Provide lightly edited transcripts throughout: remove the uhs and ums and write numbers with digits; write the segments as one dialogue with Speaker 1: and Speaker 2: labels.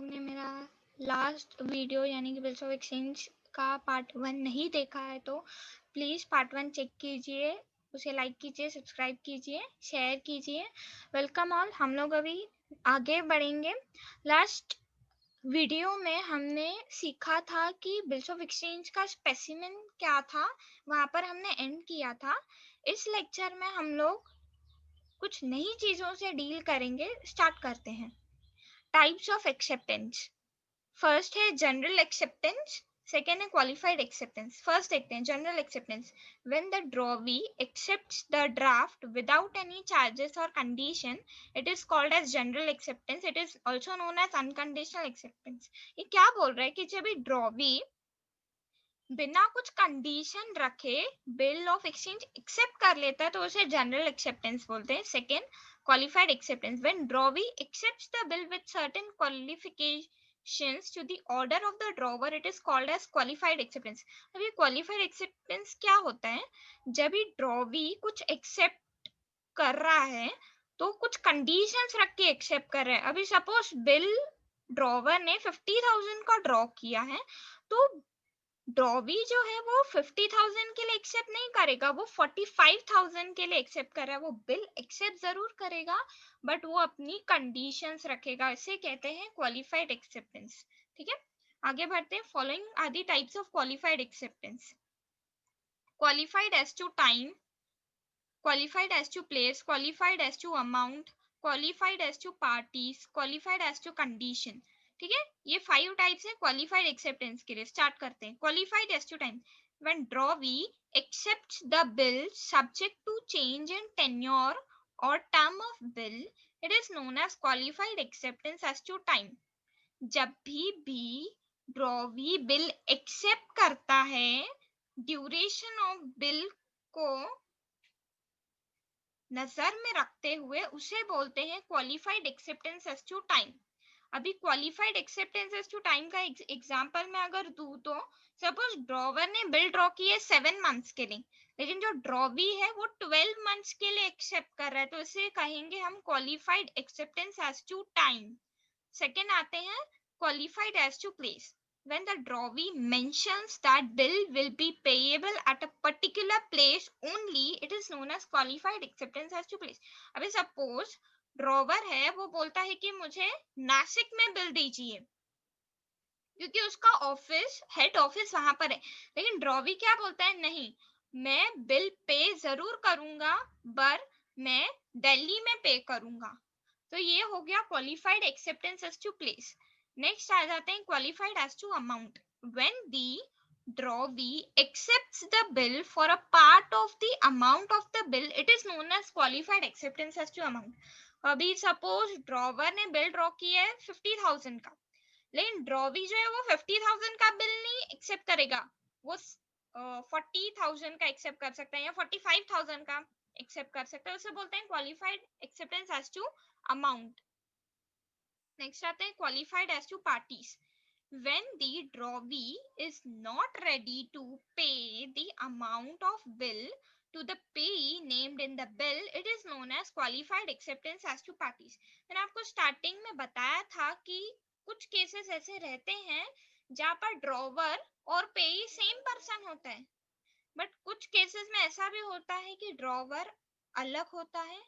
Speaker 1: लोग ने मेरा लास्ट वीडियो यानी कि बिल्स ऑफ एक्सचेंज का पार्ट 1 नहीं देखा है तो प्लीज़ पार्ट 1 चेक कीजिए, उसे लाइक कीजिए, सब्सक्राइब कीजिए, शेयर कीजिए। Welcome all. हम लोग अभी आगे बढ़ेंगे। लास्ट वीडियो में हमने सीखा था कि बिल्स ऑफ एक्सचेंज का स्पेसिमेन क्या था, वहाँ पर हमने एंड किया था। इस लेक्चर में हम लोग कुछ नई चीज़ों से डील करेंगे। स्टार्ट करते हैं। Types of acceptance. फर्स्ट है जनरल एक्सेप्टेंस, सेकेंड है क्वालिफाइड एक्सेप्टेंस। फर्स्ट देखते हैं general acceptance. When the drawee accepts the draft without any charges और condition, it is called as general acceptance. It is also known as unconditional acceptance. ये क्या बोल रहा है कि जब ड्रॉवी बिना कुछ कंडीशन रखे बिल ऑफ एक्सचेंज एक्सेप्ट कर लेता है तो उसे जनरल एक्सेप्टेंस बोलते हैं। Second, qualified acceptance. When drawee accepts the bill with certain qualifications to the order of the drawer, it is called as qualified acceptance. अभी क्वालिफाइड एक्सेप्टेंस क्या होता है? जब ही ड्रॉवी कुछ एक्सेप्ट कर रहा है तो कुछ कंडीशंस रख के एक्सेप्ट कर रहा है। अभी सपोज बिल ड्रॉवर ने 50,000 का ड्रॉ किया है तो ड्रॉवी जो है वो 50,000 के लिए एक्सेप्ट नहीं करेगा, वो 45,000 के लिए एक्सेप्ट कर रहा है। वो बिल एक्सेप्ट जरूर करेगा बट वो अपनी कंडीशंस रखेगा। इसे कहते हैं क्वालिफाइड एक्सेप्टेंस। ठीक है, आगे बढ़ते हैं। Following are the types of qualified acceptance. Qualified as to time, qualified as to place, qualified as to amount, qualified as to parties, qualified as to condition। ठीक है, ये 5 टाइप्स है क्वालिफाइड एक्सेप्टेंस के लिए। स्टार्ट करते हैं। Qualified as to time. When drawee accepts the bill subject to change in tenure और term of bill, it is known as qualified acceptance as to time. जब भी ड्रॉवी बिल एक्सेप्ट करता है, duration of bill को नजर में रखते हुए उसे बोलते हैं qualified acceptance as to time. अभी qualified acceptance as to time का एग्जांपल में अगर दूं तो सपोज ड्रॉवर ने बिल ड्रॉ की है 7 मंथ्स के लिए, लेकिन जो ड्रॉवी है वो 12 मंथ्स के लिए एक्सेप्ट कर रहा है तो इसे कहेंगे हम qualified acceptance as to time. Second आते हैं qualified as to place. When the drawee mentions that bill will be payable at a particular place only, it is known as qualified acceptance as to place। अभी suppose drawer है, वो बोलता है कि मुझे नासिक में बिल दीजिए क्योंकि उसका ऑफिस, हेड ऑफिस वहां पर है, लेकिन ड्रॉवी क्या बोलता है, नहीं मैं बिल पे जरूर करूंगा पर मैं दिल्ली में पे करूंगा। तो ये हो गया qualified acceptance as to place. Next आ जाते हैं qualified as to amount. When the drawee accepts the bill for a part of the amount of the bill, it is known as qualified acceptance as to amount. अभी suppose drawer ने bill draw किया है 50,000 का, लेकिन drawee जो है वो 50,000 का बिल नहीं एक्सेप्ट करेगा, वो 40,000 का एक्सेप्ट कर सकता है या 45,000 का एक्सेप्ट कर सकता है। उसे बोलते हैं qualified acceptance as to amount. Next आते हैं qualified as to parties. When the drawee is not ready to pay the amount of bill to the payee named in the bill, it is known as qualified acceptance as to parties। मैंने आपको starting में बताया था कि कुछ cases ऐसे रहते हैं जहाँ पर ड्रॉवर और पेई सेम पर्सन होता है, बट कुछ केसेस में ऐसा भी होता है कि ड्रॉवर अलग होता है,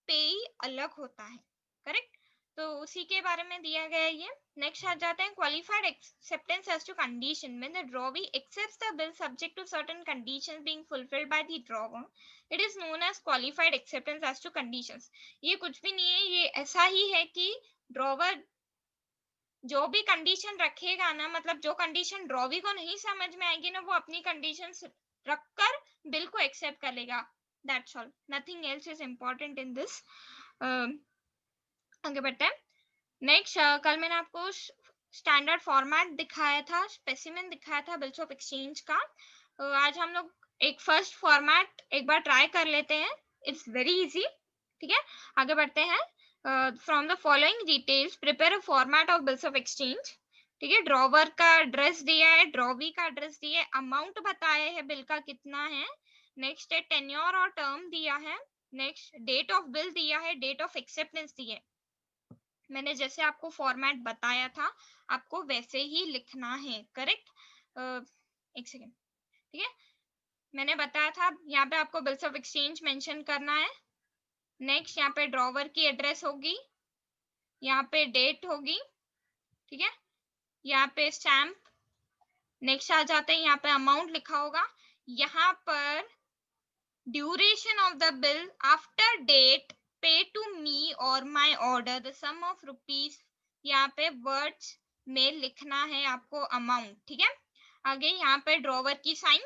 Speaker 1: पेई अलग होता है। करेक्ट, तो उसी के बारे में दिया गया है ये। नेक्स्ट आ जाते हैं qualified acceptance as to condition. When the drawee accepts the bill subject to certain conditions being fulfilled by the drawer, it is known as qualified acceptance as to conditions. ये कुछ भी नहीं है, ये ऐसा ही है कि ड्रॉवर जो भी कंडीशन रखेगा ना, मतलब जो कंडीशन ड्रॉवी को नहीं समझ में आएगी ना, वो अपनी कंडीशंस रखकर बिल को एक्सेप्ट कर लेगा। That's all, nothing else is important in this. आगे बढ़ते हैं। नेक्स्ट, कल मैंने आपको स्टैंडर्ड फॉर्मेट दिखाया था, स्पेसिमेन दिखाया था बिल्स ऑफ एक्सचेंज का। आज हम लोग एक फर्स्ट फॉर्मेट एक बार ट्राई कर लेते हैं। It's very easy. ठीक है, आगे बढ़ते हैं। From the following details prepare a format of bills of exchange. ठीक है, ड्रॉवर का एड्रेस दिया है, ड्रॉवी का एड्रेस दिया है, अमाउंट बताया है बिल का कितना है, नेक्स्ट है टेन्योर और टर्म दिया है, नेक्स्ट डेट ऑफ बिल दिया है, डेट ऑफ एक्सेप्टेंस दिया है। मैंने जैसे आपको फॉर्मेट बताया था आपको वैसे ही लिखना है, करेक्ट। एक सेकेंड, ठीक है। मैंने बताया था यहाँ पे आपको बिल्स ऑफ एक्सचेंज मेंशन करना है। नेक्स्ट यहाँ पे ड्रॉवर की एड्रेस होगी, यहाँ पे डेट होगी, ठीक है, यहाँ पे स्टैम्प। नेक्स्ट आ जाते हैं, यहाँ पे अमाउंट लिखा होगा, यहाँ पर duration of the bill after date pay to me or my order the sum of rupees, यहाँ पे वर्ड्स में लिखना है आपको अमाउंट, ठीक है। आगे यहाँ पे ड्रॉवर की साइन,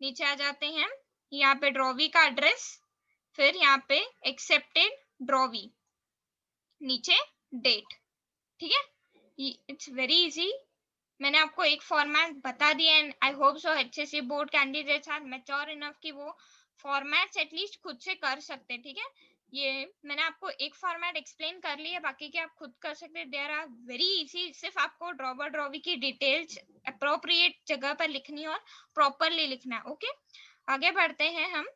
Speaker 1: नीचे आ जाते हैं यहाँ पे ड्रॉवी का एड्रेस, फिर यहाँ पे एक्सेप्टेड ड्रॉवी, नीचे डेट, ठीक है। It's very easy. मैंने आपको एक फॉर्मेट बता दिया and I hope so HSC board candidates are mature enough कि वो फॉर्मेट्स एटलीस्ट खुद से कर सकते हैं, ठीक है। ये मैंने आपको एक फॉर्मेट एक्सप्लेन कर लिया, बाकी के आप खुद कर सकते हैं, देयर आर वेरी इजी। सिर्फ आपको ड्रॉवर ड्रॉवी की डिटेल्स अप्रोप्रिएट जगह पर लिखनी है और प्रॉपरली लिखना है, ओके। आगे बढ़ते हैं हम।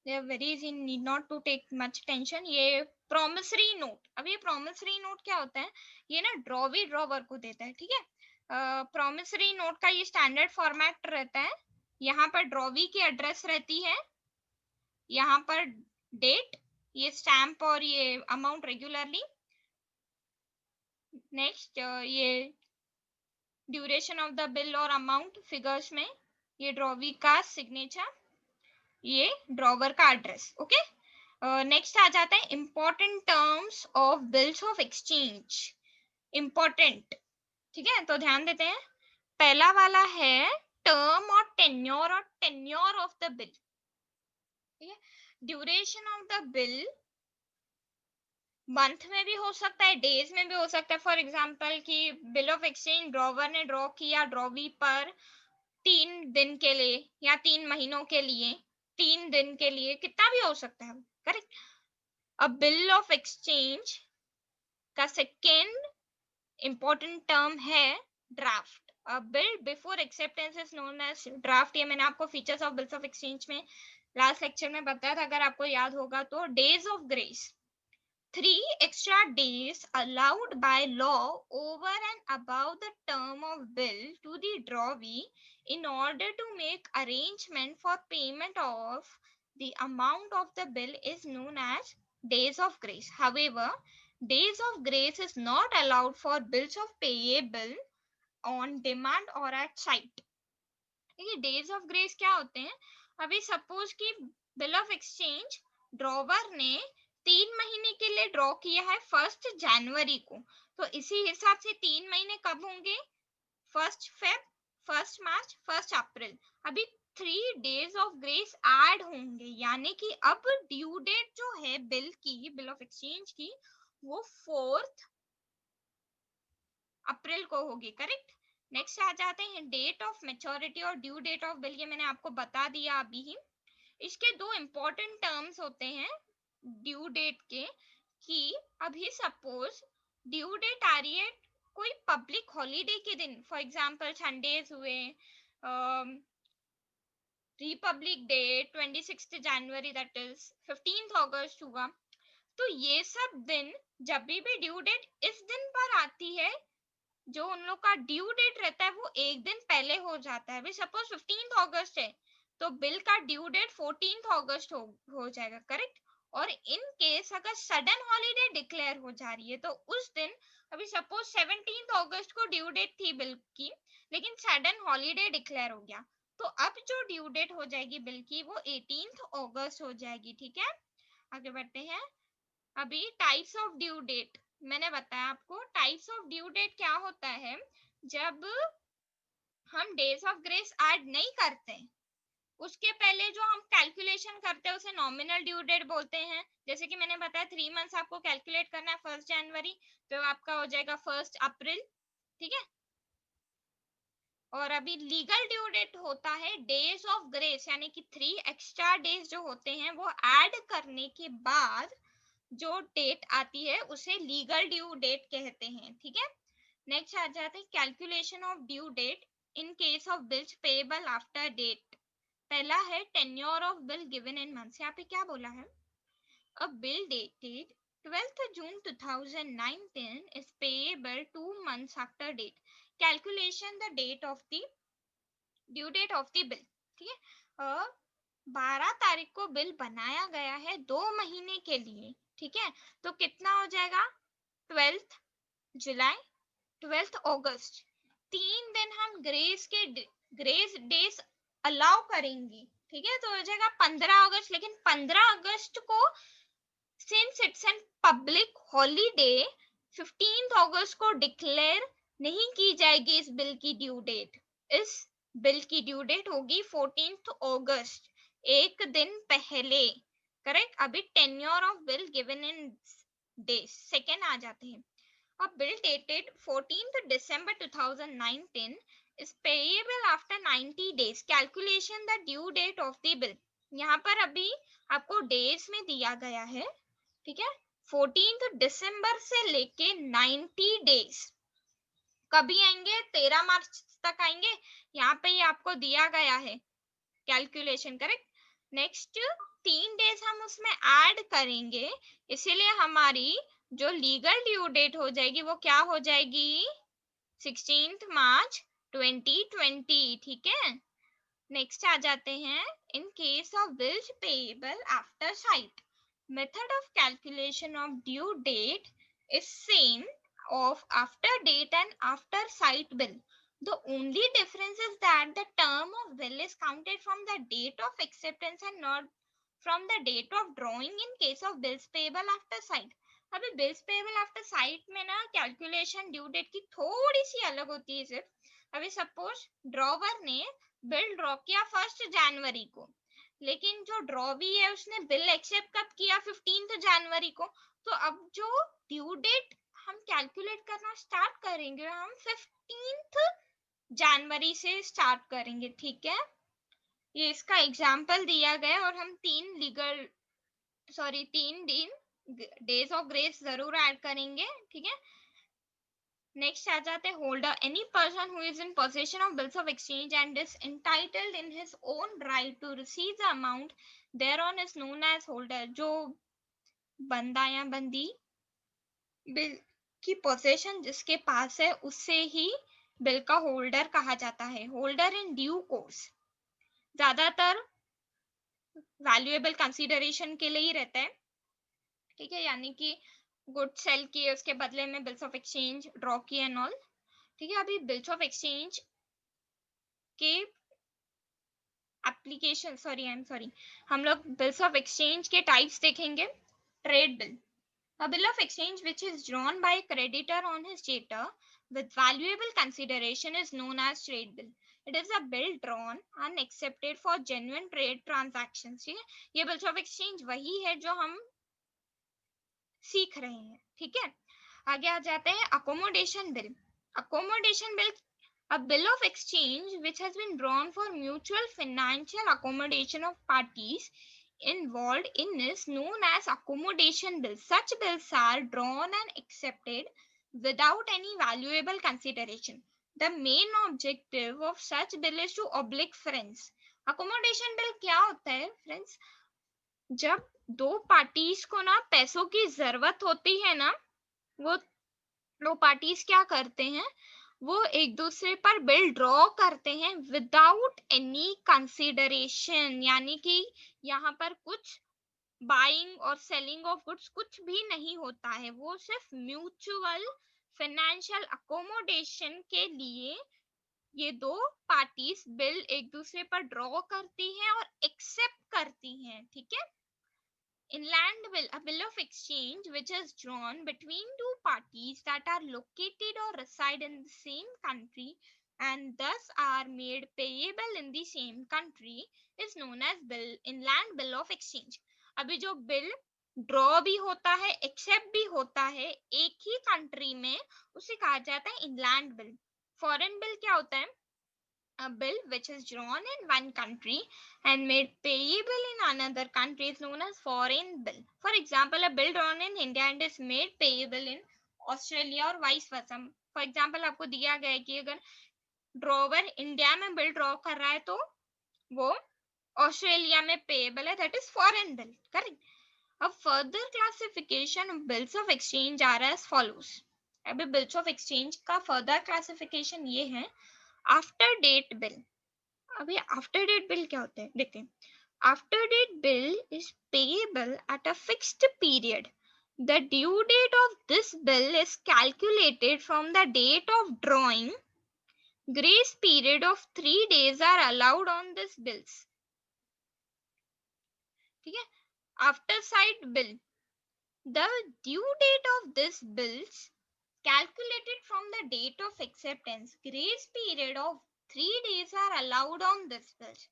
Speaker 1: they are very easy, need not to take much tension। ये प्रोमिसरी नोट, अब ये प्रोमिसरी नोट क्या होता है, ये ना ड्रॉवी ड्रॉवर को देता है, ठीक है। प्रोमिसरी नोट का ये स्टैंडर्ड फॉर्मेट रहता है, यहाँ पर ड्रॉवी की एड्रेस रहती है, यहाँ पर डेट, ये स्टैम्प और ये अमाउंट रेगुलरली। नेक्स्ट ये ड्यूरेशन ऑफ द बिल और अमाउंट फिगर्स में, ये ड्रॉवी का सिग्नेचर, ये ड्रॉवर का एड्रेस, ओके। नेक्स्ट आ जाता है important terms of bills of exchange, important, ठीक है। तो ध्यान देते हैं, पहला वाला है टर्म और टेन्योर ऑफ द बिल, ठीक है। Duration of the bill month में भी हो सकता है, डेज में भी हो सकता है। फॉर एग्जाम्पल कि बिल ऑफ एक्सचेंज ड्रॉवर ने ड्रॉ किया ड्रॉवी पर 3 दिन के लिए या 3 महीनों के लिए, 3 दिन के लिए, कितना भी हो सकता है, करेक्ट। अब बिल ऑफ एक्सचेंज का सेकेंड इंपॉर्टेंट टर्म है draft. A bill before acceptance is known as draft. ये मैंने आपको features of bills of exchange में लास्ट लेक्चर में बताया था, अगर आपको याद होगा तो। Days of grace, 3 extra days allowed by law over and above the term of bill to the drawee in order to make arrangement for payment of the amount of the bill is known as days of grace. However, days of grace is not allowed for bills of payable on demand or at sight. ये days of grace क्या होते हैं, अभी suppose कि bill of exchange drawer ने 3 महीने के लिए ड्रॉ किया है 1 जनवरी को, तो इसी हिसाब से 3 महीने कब होंगे, 1 फेब, 1 मार्च, 1 अप्रैल। अभी 3 डेज ऑफ ग्रेस ऐड होंगे, यानी कि अब ड्यू डेट जो है बिल की, बिल ऑफ एक्सचेंज की, वो 4 अप्रैल को होगी, करेक्ट। नेक्स्ट आ जाते हैं डेट ऑफ मेच्योरिटी और ड्यू डेट ऑफ बिल, ये मैंने आपको बता दिया अभी ही। इसके दो इंपॉर्टेंट टर्म्स होते हैं ड्यू डेट के, कि अभी सपोज ड्यू डेट आ रही है कोई पब्लिक हॉलीडे के दिन, फॉर एग्जांपल संडेज हुए, Republic day 26 January, that is 15 अगस्त हुआ, तो ये सब दिन जब भी ड्यू डेट इस दिन पर आती है, जो उन लोग का ड्यू डेट रहता है वो एक दिन पहले हो जाता है। सपोज 15 अगस्त है तो बिल का ड्यू डेट 14 अगस्त हो जाएगा, करेक्ट। और इन केस अगर सडन हॉलीडे डिक्लेयर हो जा रही है तो उस दिन, अभी सपोज 17 अगस्त को ड्यू डेट थी बिल की, लेकिन सडन हॉलीडे डिक्लेयर हो गया, तो अब जो ड्यू डेट हो जाएगी बिल की वो 18 अगस्त हो जाएगी, ठीक है। आगे बढ़ते हैं। अभी टाइप्स ऑफ ड्यू डेट मैंने बताया आपको। टाइप्स ऑफ ड्यू डेट क्या होता है, जब हम डेज ऑफ ग्रेस ऐड नहीं करते, उसके पहले जो हम कैलकुलेशन करते हैं उसे नॉमिनल ड्यू डेट बोलते हैं। जैसे कि मैंने बताया 3 मंथ्स आपको कैलकुलेट करना है 1 जनवरी, तो आपका हो जाएगा 1 अप्रैल, ठीक है। और अभी लीगल ड्यू डेट होता है डेज ऑफ ग्रेस, यानी कि 3 एक्स्ट्रा डेज जो होते हैं वो ऐड करने के बाद जो डेट आती है उसे लीगल ड्यू डेट कहते हैं, ठीक है। नेक्स्ट आ जाते हैं calculation of due date in case of bills payable after date. पहला है tenure of bill given in months. यहाँ पे क्या बोला है, a bill dated 12th June 2019 is payable 2 months after date. Calculation the date of the due date of the bill. ठीक है, 12 तारीख को बिल बनाया गया है 2 महीने के लिए. ठीक है, तो कितना हो जाएगा? 12th जुलाई, 12th अगस्त. 3 दिन हम ग्रेस डेज अलाउ करेंगे. ठीक है, तो हो जाएगा 15 अगस्त. लेकिन 15 अगस्त को since it's an public holiday 15 अगस्त को डिक्लेयर नहीं की जाएगी इस बिल की ड्यू डेट. इस बिल की ड्यू डेट होगी 14th अगस्त, एक दिन पहले. करेक्ट. अभी tenure of bill given in days. Second आ जाते हैं. A bill dated 14th December 2019 is payable after 90 days. Calculation the due date of the bill. यहाँ पर अभी आपको डेज में दिया गया है. ठीक है, 14th दिसंबर से लेके 90 डेज कभी आएंगे? 13 मार्च तक आएंगे. यहाँ पे ही आपको दिया गया है कैलकुलेशन. करेक्ट. नेक्स्ट 3 डेज हम उसमें ऐड करेंगे, इसीलिए हमारी जो लीगल ड्यू डेट हो जाएगी वो क्या हो जाएगी? 16th मार्च 2020. ठीक है. नेक्स्ट आ जाते हैं. In case of bills payable after sight, method of calculation of due date is same of after date and after sight bill. The only difference is that the term of bill is counted from the date of acceptance and not from the date of drawing in case of bills payable after sight. अभी bills payable after sight में ना calculation due date की थोड़ी सी अलग होती है. सिर्फ अभी सपोज ड्रॉवर ने बिल ड्रॉ किया 1 जनवरी को, लेकिन जो ड्रॉवी है उसने बिल एक्सेप्ट कब किया? 15 जनवरी को. तो अब जो ड्यू डेट हम कैलकुलेट करना स्टार्ट करेंगे, हम 15th जनवरी से स्टार्ट करेंगे. ठीक है, ये इसका एग्जांपल दिया गया. और हम 3 दिन डेज ऑफ ग्रेस जरूर ऐड करेंगे. ठीक है. नेक्स्ट आ जाते हैं. Holder, any person who is in possession of bills of exchange and is entitled in his own right to receive the amount thereon is known as holder. जो बंदा या बंदी बिल की पोजेशन जिसके पास है उससे ही बिल का होल्डर कहा जाता है. होल्डर इन ड्यू कोर्स ज्यादातर वैल्यूएबल कंसीडरेशन के लिए ही रहता है. ठीक है, यानी कि गुड सेल किए उसके बदले में बिल्स ऑफ एक्सचेंज ड्रॉ किए एंड ऑल. ठीक है, अभी बिल्स ऑफ एक्सचेंज के एप्लीकेशन हम लोग बिल्स ऑफ एक्सचेंज के टाइप्स देखेंगे. Trade bill, a bill of exchange which is drawn by a creditor on his debtor with valuable consideration is known as trade bill. It is a bill drawn and accepted for genuine trade transactions. ठीक है, ये bills of exchange वही है जो हम सीख रहे हैं. ठीक है, आगे आ जाते हैं. accommodation bill. accommodation bill, a bill of exchange which has been drawn for mutual financial accommodation of parties involved in is known as accommodation bills. Such bills are drawn and accepted without any valuable consideration. The main objective of such bill is to oblige friends. Accommodation bill क्या होता है friends? जब दो parties को ना पैसों की जरूरत होती है ना, वो दो पार्टीज क्या करते हैं? वो एक दूसरे पर बिल ड्रॉ करते हैं विदाउट एनी कंसिडरेशन. यानी कि यहाँ पर कुछ बाइंग और सेलिंग ऑफ गुड्स कुछ भी नहीं होता है. वो सिर्फ म्यूचुअल फाइनेंशियल अकोमोडेशन के लिए ये दो पार्टीज बिल एक दूसरे पर ड्रॉ करती हैं और एक्सेप्ट करती हैं. ठीक है. Inland bill, a bill of exchange which is drawn between two parties that are located or reside in the same country and thus are made payable in the same country is known as inland bill of exchange. अभी जो bill draw भी होता है accept भी होता है एक ही country में, उसे कहा जाता है इनलैंड बिल. फॉरेन बिल क्या होता है? A bill which is drawn in one country and made payable in another country is known as foreign bill. For example, a bill drawn in India and is made payable in Australia or vice versa. For example, आपको दिया गया है कि अगर drawer India में bill draw कर रहा है तो वो ऑस्ट्रेलिया में पेएबल है, that is foreign bill. Correct. अब further classification of bills of exchange are as follows. अभी बिल्स ऑफ एक्सचेंज का फर्दर क्लासिफिकेशन ये है। आफ्टर डेट बिल, अभी आफ्टर डेट बिल क्या होता है देखते हैं। After date bill is payable at a fixed period. The due date of this bill is calculated from the date of drawing. Grace period of 3 days are allowed on this bills. ठीक है। After side bill, the due date of this bills calculated from the date of acceptance. Grace period of 3 days are allowed on this bills.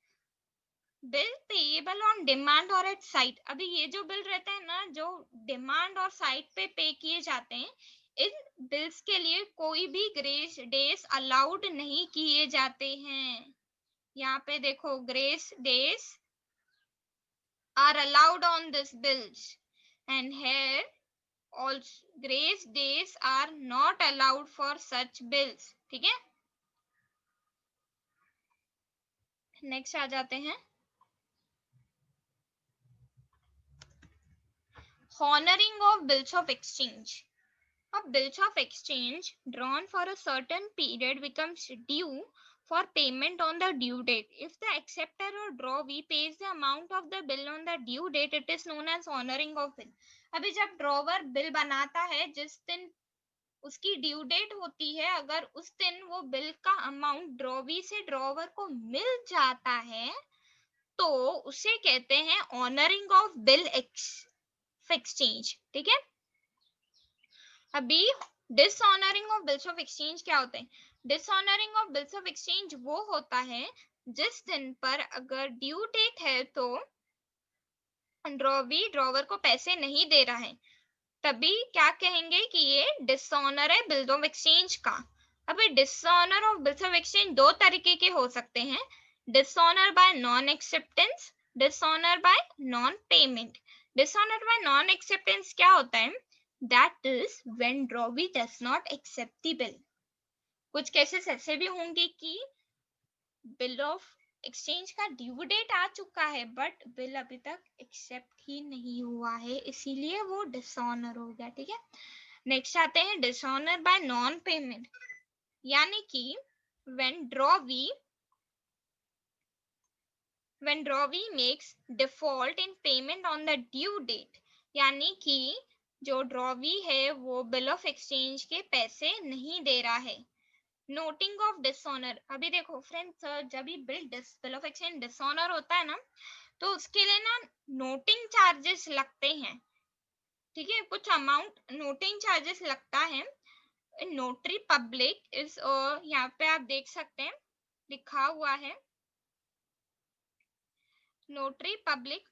Speaker 1: Bill payable on demand और eight site. अभी ये जो bill रहते हैं ना, जो demand और site पे किए जाते हैं, इन बिल्स के लिए कोई भी ग्रेस डेज अलाउड नहीं किए जाते हैं। यहाँ पे देखो, grace days are allowed on this bills and here also grace days are not allowed for such bills. ठीक है, नेक्स्ट आ जाते हैं honoring of bills of exchange. A bills of exchange drawn for a certain period becomes due for payment on the due date. If the acceptor or drawee pays the amount of the bill on the due date, it is known as honoring of bill. अभी जब drawer bill बनाता है, जिस दिन उसकी due date होती है, अगर उस दिन वो बिल का अमाउंट ड्रॉवी से ड्रॉवर को मिल जाता है तो उसे कहते हैं ऑनरिंग ऑफ बिल एक्सचेंज। ठीक है। अभी डिसऑनरिंग ऑफ बिल्स ऑफ एक्सचेंज क्या होते हैं? डिसऑनरिंग ऑफ बिल्स ऑफ एक्सचेंज वो होता है जिस दिन पर अगर ड्यू डेट है तो ड्रॉवी ड्रॉवर को पैसे नहीं दे रहा है, तभी क्या कहेंगे कि ये डिसऑनर है बिल्स ऑफ एक्सचेंज का। अभी dishonour of bills of exchange दो तरीके के हो सकते हैं, dishonour bye non acceptance, dishonour bye non payment. Dishonour bye non acceptance क्या होता है? That is when drawee does not accept the bill. कुछ केसेस ऐसे भी होंगे कि बिल ऑफ एक्सचेंज का ड्यू डेट आ चुका है बट बिल अभी तक एक्सेप्ट ही नहीं हुआ है, इसीलिए वो डिसऑनर हो गया। ठीक है, नेक्स्ट आते हैं डिसऑनर बाय नॉन पेमेंट, यानी कि when drawee makes default in payment on the due date, यानी कि जो ड्रॉवी है वो बिल ऑफ एक्सचेंज के पैसे नहीं दे रहा है। नोटिंग ऑफ डिसऑनर, अभी देखो फ्रेंड्स, जब भी बिल ऑफ एक्सचेंज डिसऑनर होता है ना, तो उसके लिए ना नोटिंग चार्जेस लगते हैं। ठीक है, कुछ अमाउंट नोटिंग चार्जेस लगता है। नोटरी पब्लिक इज, यहाँ पे आप देख सकते हैं लिखा हुआ है नोटरी पब्लिक।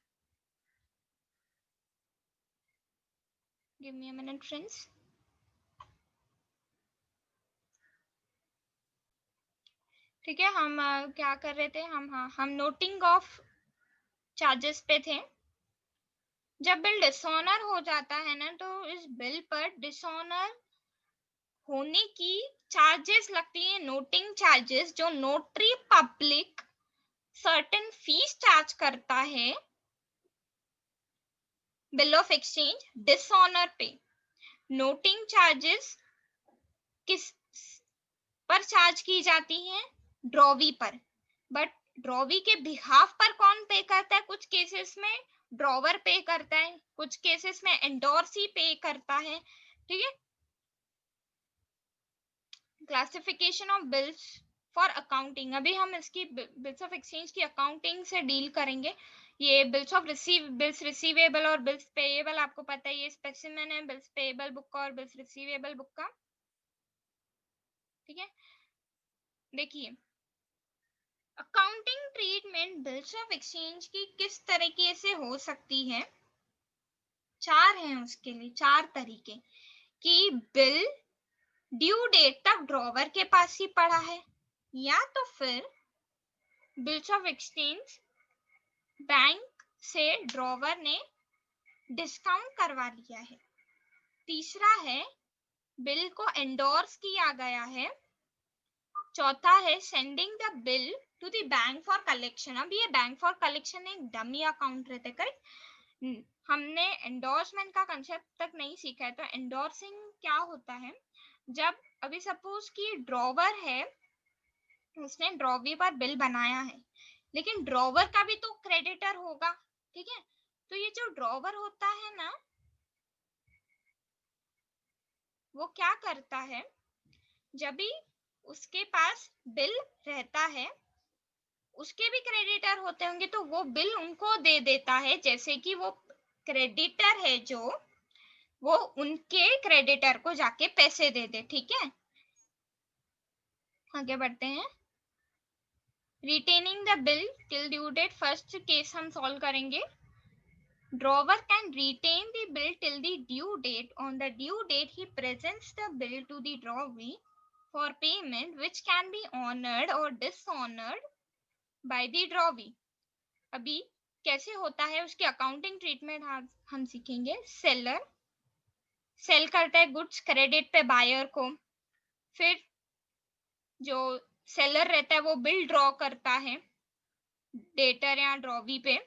Speaker 1: गिव मी अ मिनट फ्रेंड्स। ठीक है, हम क्या कर रहे थे, हम नोटिंग ऑफ चार्जेस पे थे। जब बिल डिसऑनर हो जाता है ना, तो इस बिल पर डिसऑनर होने की चार्जेस लगती है, नोटिंग चार्जेस, जो notary public certain fees charge करता है बिल ऑफ एक्सचेंज डिसऑनर पे। नोटिंग चार्जेस किस पर चार्ज की जाती हैं? ड्रॉवी पर। बट ड्रॉवी के बिहाफ पर कौन पे करता है? कुछ केसेस में ड्रॉवर पे करता है, कुछ केसेस में एंडोर्सी पे करता है। ठीक है, classification of bills for accounting, अभी हम इसकी बिल्स ऑफ एक्सचेंज की अकाउंटिंग से डील करेंगे। ये बिल्स रिसीवेबल और बिल्स पेएबल, आपको पता है ये स्पेसिमेन है बिल्स पेएबल बुक का और बिल्स रिसीवेबल बुक का। ठीक है, देखिए accounting treatment bills of exchange की किस तरीके से हो सकती है? चार हैं उसके लिए, चार तरीके। कि बिल ड्यू डेट तक ड्रॉवर के पास ही पड़ा है, या तो फिर बिल्स ऑफ एक्सचेंज बैंक से ड्रॉवर ने डिस्काउंट करवा लिया है। तीसरा है बिल को एंडोर्स किया गया है। चौथा है sending the bill to the bank for collection. अब ये बैंक फॉर कलेक्शन एक डमी अकाउंट रहता है, करेक्ट। हमने एंडोर्समेंट का कंसेप्ट तक नहीं सीखा है। तो एंडोर्सिंग क्या होता है, जब अभी सपोज कि ड्रॉवर है, उसने ड्रॉवी पर बिल बनाया है, लेकिन ड्रॉवर का भी तो क्रेडिटर होगा, ठीक है। तो ये जो ड्रॉवर होता है ना, वो क्या करता है, जब भी उसके पास बिल रहता है, उसके भी क्रेडिटर होते होंगे, तो वो बिल उनको दे देता है, जैसे कि वो क्रेडिटर है जो, वो उनके क्रेडिटर को जाके पैसे दे दे, ठीक है। आगे बढ़ते हैं। Retaining the bill till due date, first case हम सॉल्व करेंगे। Drawer can retain the bill till the due date. On the due date, he presents the bill to the drawee for payment, which can be honored or dishonored by the drawee. अभी कैसे होता है उसकी accounting treatment हम सीखेंगे। Seller sell करता है goods credit पे बायर को, फिर जो सेलर रहता है वो बिल ड्रॉ करता है डेटर या ड्रॉवी पे,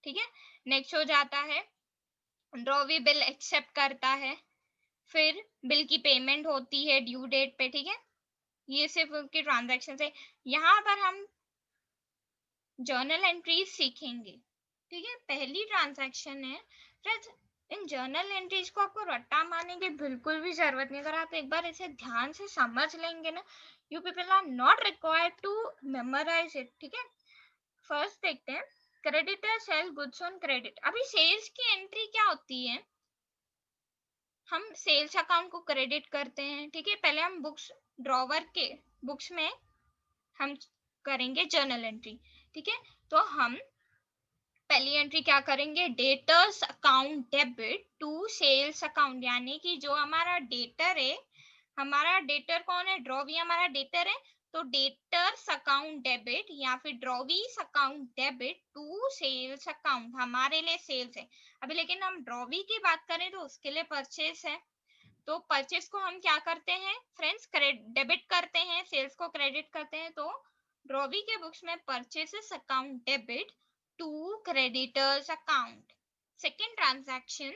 Speaker 1: ठीक है। नेक्स्ट हो जाता है ड्रॉवी बिल एक्सेप्ट करता है, फिर बिल की पेमेंट होती है ड्यू डेट पे, ठीक है। ये सिर्फ उसके ट्रांजैक्शन है। यहाँ पर हम जर्नल एंट्रीज सीखेंगे, ठीक है। पहली ट्रांजैक्शन है फ्रेंड्स, इन जर्नल एंट्रीज को आपको रट्टा मारने की बिल्कुल भी जरूरत नहीं। अगर आप एक बार इसे ध्यान से समझ लेंगे ना, you people are not required to memorise it, ठीक है। फर्स्ट देखते हैं, creditor sell goods on credit. अभी सेल्स की एंट्री क्या होती है, हम सेल्स अकाउंट को क्रेडिट करते हैं, ठीक है। पहले हम बुक्स ड्रॉवर के बुक्स में हम करेंगे जर्नल एंट्री, ठीक है। तो हम पहली एंट्री क्या करेंगे, debtors account debit to sales account, यानी कि जो हमारा डेटर है, हमारा डेटर कौन है, ड्रॉवी हमारा डेटर है, तो डेटर्स अकाउंट डेबिट या फिर drawee's account debit to sales account, हमारे लिए सेल्स है। अभी लेकिन हम ड्रॉवी की बात करें तो उसके लिए परचेस है, तो परचेस को हम क्या करते हैं फ्रेंड्स, डेबिट करते हैं, सेल्स को क्रेडिट करते हैं। तो ड्रॉवी के बुक्स में purchases account debit to creditors account. Second transaction,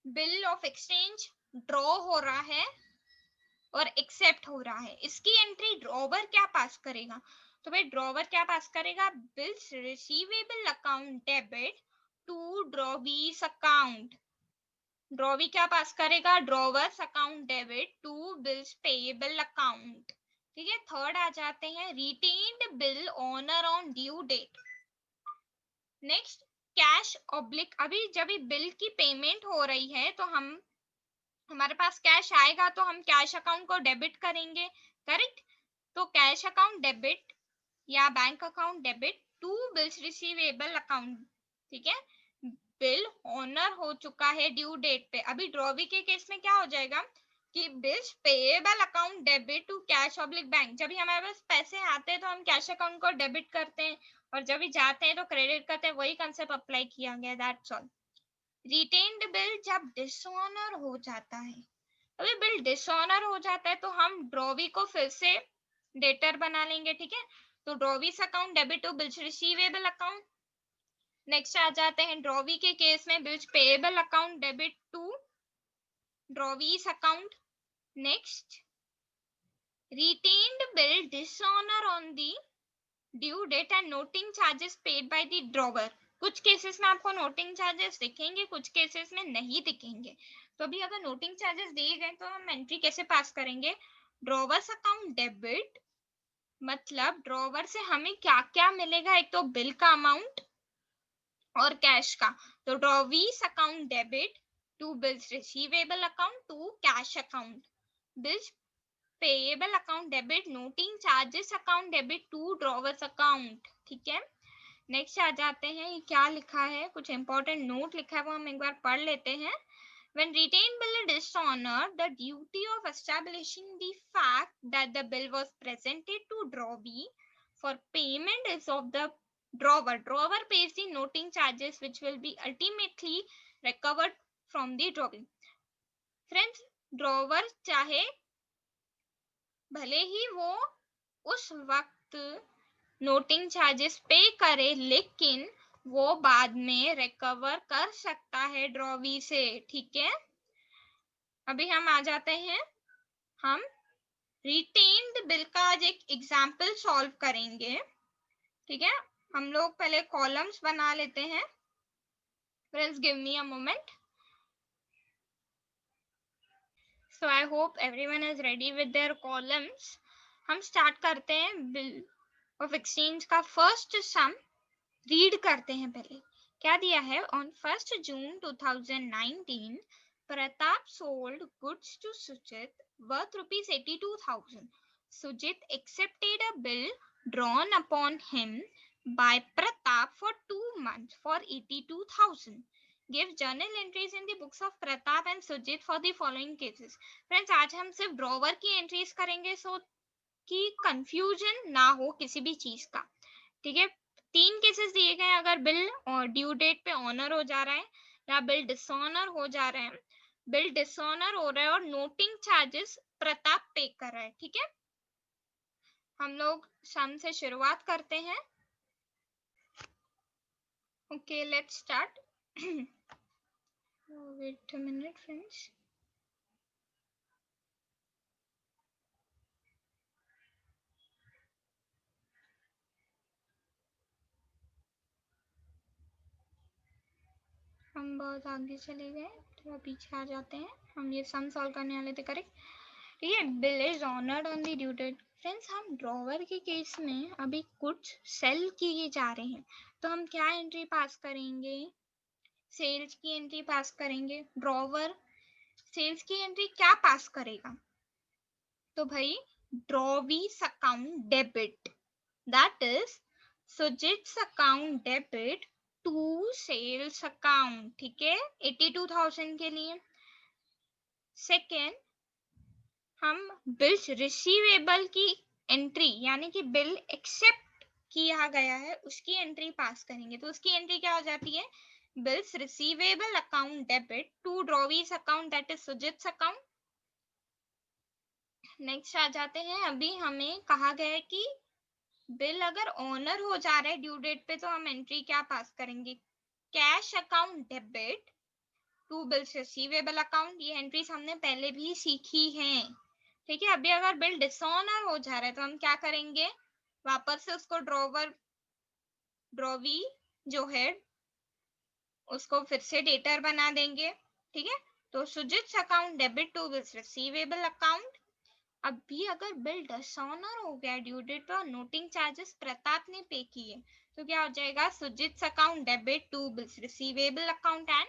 Speaker 1: bill of exchange draw हो रहा है और एक्सेप्ट हो रहा है, इसकी एंट्री ड्रॉवर क्या पास करेगा, तो भाई ड्रॉवर क्या पास करेगा, bills receivable account debit to drawee's account. Drawee क्या पास करेगा, drawer's account debit to bills payable account, ठीक है। थर्ड आ जाते हैं, retained bill honour on due date. Next, cash oblique, अभी जब बिल की पेमेंट हो रही है तो हमारे पास कैश आएगा तो हम कैश अकाउंट को डेबिट करेंगे, करेक्ट। तो कैश अकाउंट डेबिट या bank account debit to bills receivable account, ठीक है। बिल ऑनर हो चुका है ड्यू डेट पे। अभी ड्रॉवी के केस में क्या हो जाएगा कि bills payable account debit to cash oblique bank, जब भी हमारे पास पैसे आते हैं तो हम कैश अकाउंट को डेबिट करते हैं, और जब भी जाते हैं तो क्रेडिट करते हैं, वही कंसेप्ट अप्लाई किया गया, दैट्स ऑल। रिटेन्ड बिल जब डिसऑनर हो जाता है, अभी बिल डिसऑनर हो जाता है तो हम ड्रॉवी को फिर से डेटर बना लेंगे, ठीक है। तो drawee's account debit to bills receivable account. Next आ जाते हैं ड्रॉवी के केस में bills payable account debit to drawee's account. Next, retained bill dishonor on the due date and noting charges paid by the drawer। कुछ cases में आपको noting charges दिखेंगे, कुछ केसेस में नहीं दिखेंगे। तो अभी अगर नोटिंग चार्जेस दिए गए तो हम एंट्री कैसे पास करेंगे, ड्रॉवर्स अकाउंट डेबिट, मतलब ड्रॉवर से हमें क्या क्या मिलेगा, एक तो बिल का अमाउंट और कैश का, तो drawee's account debit to bills receivable account to cash account, bills payable account debit noting charges account debit to drawer's account, ठीक है। नेक्स्ट आ जाते हैं, ये क्या लिखा है, कुछ इंपॉर्टेंट नोट लिखा है वो हम एक बार पढ़ लेते हैं। When retained bill is dishonored, the duty of establishing the fact that the bill was presented to drawee for payment is of the drawer. Drawer pays the noting charges which will be ultimately recovered from the drawee. Friends, drawer चाहे भले ही वो उस वक्त noting charges पे करे, लेकिन वो बाद में रिकवर कर सकता है ड्रॉवी से, ठीक है। अभी हम आ जाते हैं, हम रिटेन्ड बिल का आज एक एग्जाम्पल सॉल्व करेंगे, ठीक है। हम लोग पहले कॉलम्स बना लेते हैं। Friends give me a moment. So I hope everyone is ready with their columns. हम स्टार्ट करते हैं बिल ऑफ एक्सचेंज का फर्स्ट सम रीड करते हैं। पहले क्या दिया है, on 1 June 2019 Pratap sold goods to Sujit worth rupees 82,000. Sujit accepted a bill drawn upon him by Pratap for 2 months for 82,000. Give journal entries in the books of Pratap and Sujit for the following cases. Friends, आज हम सिर्फ drawer की entries करेंगे, सो कि confusion ना हो किसी भी चीज का, ठीक है। 3 केसेस दिए गए, अगर बिल और ड्यू डेट पे ऑनर हो जा रहा है या बिल डिसऑनर हो जा रहे हैं। बिल डिसऑनर हो रहा है और नोटिंग चार्जेस प्रताप पे कर रहा है, ठीक है। हम लोग सम से शुरुआत करते हैं। Okay let's start. Wait a minute friends. हम बहुत आगे चले गए, थोड़ा पीछे आ जाते हैं। हम ये सम सॉल्व करने वाले थे, करेक्ट, ठीक है। Bill is honoured on the due date. Friends हम ड्रॉवर के केस में अभी कुछ सेल किए जा रहे हैं, तो हम क्या एंट्री पास करेंगे, सेल्स की एंट्री पास करेंगे। ड्रॉवर सेल्स की एंट्री क्या पास करेगा, तो भाई drawee's account debit, that is Sujit's account debit to sales account, ठीक है, 82,000 के लिए। सेकेंड, हम बिल रिसीवेबल की एंट्री यानी कि बिल एक्सेप्ट किया गया है उसकी एंट्री पास करेंगे, तो उसकी एंट्री क्या हो जाती है, bills receivable account debit to drawee's account, that is Sujit's account. Next आ जाते हैं, अभी हमें कहा गया है कि बिल अगर ऑनर हो जा रहा है ड्यू डेट पे, तो हम एंट्री क्या पास करेंगे, cash account debit to bills receivable account. ये एंट्रीज हमने पहले भी सीखी हैं, ठीक है। अभी अगर बिल डिसऑनर हो जा रहा है तो हम क्या करेंगे, वापस से उसको ड्रॉवी जो है उसको फिर से डेटर बना देंगे, ठीक है। तो Sujit's account debit to bills receivable account. अभी अगर बिल डिसऑनर हो गया ड्यू डेट पर, नोटिंग चार्जेस प्रताप ने पे किए, तो क्या हो जाएगा, Sujit's account debit to bills receivable account and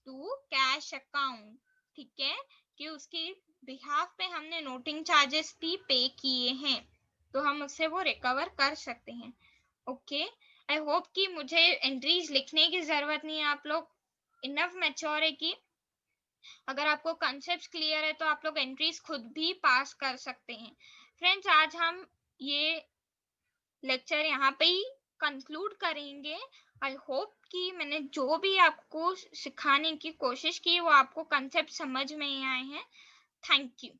Speaker 1: to cash account, ठीक है, कि उसकी बिहाफ पे हमने नोटिंग चार्जेस भी पे किए हैं, तो हम उससे वो रिकवर कर सकते हैं। ओके, आई होप कि मुझे एंट्रीज लिखने की जरूरत नहीं है, आप लोग इनफ मैच्योर है कि अगर आपको कॉन्सेप्ट्स क्लियर है तो आप लोग एंट्रीज खुद भी पास कर सकते हैं। फ्रेंड्स आज हम ये लेक्चर यहाँ पे ही कंक्लूड करेंगे। आई होप कि मैंने जो भी आपको सिखाने की कोशिश की वो आपको कॉन्सेप्ट समझ में आए हैं। Thank you.